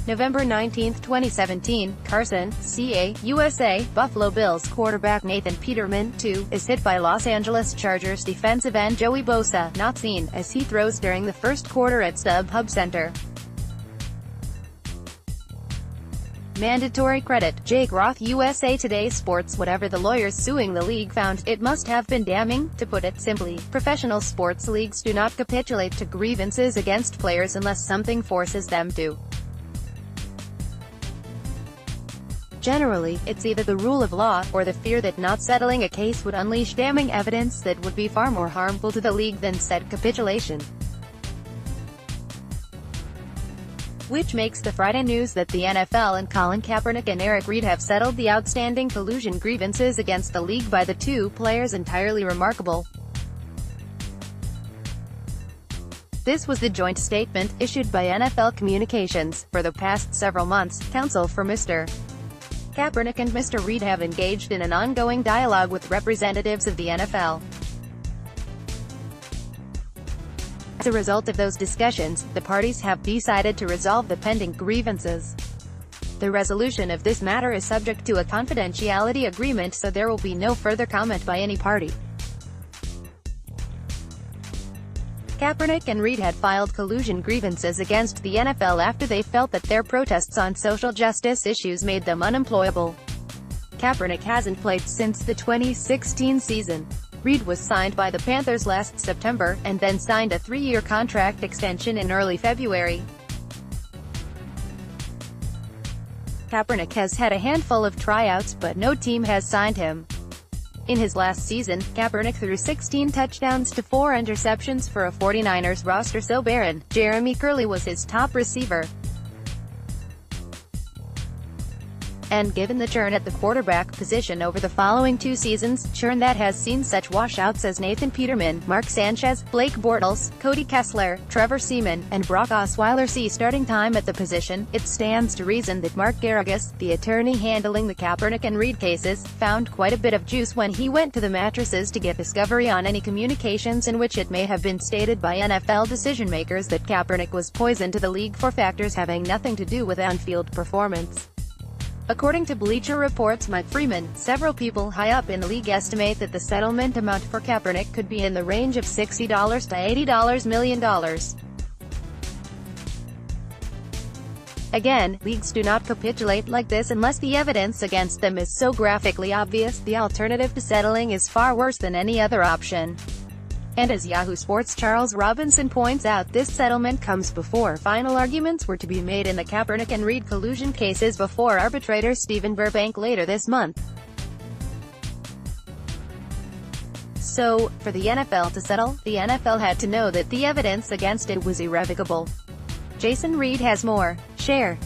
November 19, 2017, Carson, CA, USA, Buffalo Bills quarterback Nathan Peterman, 2, is hit by Los Angeles Chargers defensive end Joey Bosa, not seen, as he throws during the first quarter at StubHub Center. Mandatory credit. Jake Roth-USA Today Sports Whatever. The lawyers suing the league found it must have been damning. To put it simply, professional sports leagues do not capitulate to grievances against players unless something forces them to. Generally, it's either the rule of law, or the fear that not settling a case would unleash damning evidence that would be far more harmful to the league than said capitulation. Which makes the Friday news that the NFL and Colin Kapernick and Reid have settled the outstanding collusion grievances against the league by the two players entirely remarkable. This was the joint statement, issued by NFL Communications. For the past several months, counsel for Mr. Kapernick and Mr. Reid have engaged in an ongoing dialogue with representatives of the NFL. As a result of those discussions, the parties have decided to resolve the pending grievances. The resolution of this matter is subject to a confidentiality agreement, so there will be no further comment by any party. Kaepernick and Reid had filed collusion grievances against the NFL after they felt that their protests on social justice issues made them unemployable. Kaepernick hasn't played since the 2016 season. Reid was signed by the Panthers last September, and then signed a 3-year contract extension in early February. Kaepernick has had a handful of tryouts, but no team has signed him. In his last season, Kaepernick threw 16 touchdowns to 4 interceptions for a 49ers roster so barren. Jeremy Curley was his top receiver. And given the churn at the quarterback position over the following 2 seasons, churn that has seen such washouts as Nathan Peterman, Mark Sanchez, Blake Bortles, Cody Kessler, Trevor Seaman, and Brock Osweiler see starting time at the position, it stands to reason that Mark Garrigus, the attorney handling the Kaepernick and Reid cases, found quite a bit of juice when he went to the mattresses to get discovery on any communications in which it may have been stated by NFL decision-makers that Kaepernick was poison to the league for factors having nothing to do with on-field performance. According to Bleacher Report's Mike Freeman, several people high up in the league estimate that the settlement amount for Kaepernick could be in the range of $60 to $80 million. Again, leagues do not capitulate like this unless the evidence against them is so graphically obvious. The alternative to settling is far worse than any other option. And as Yahoo Sports' Charles Robinson points out, this settlement comes before final arguments were to be made in the Kaepernick and Reid collusion cases before arbitrator Stephen Burbank later this month. So, for the NFL to settle, the NFL had to know that the evidence against it was irrevocable. Jason Reid has more. Share.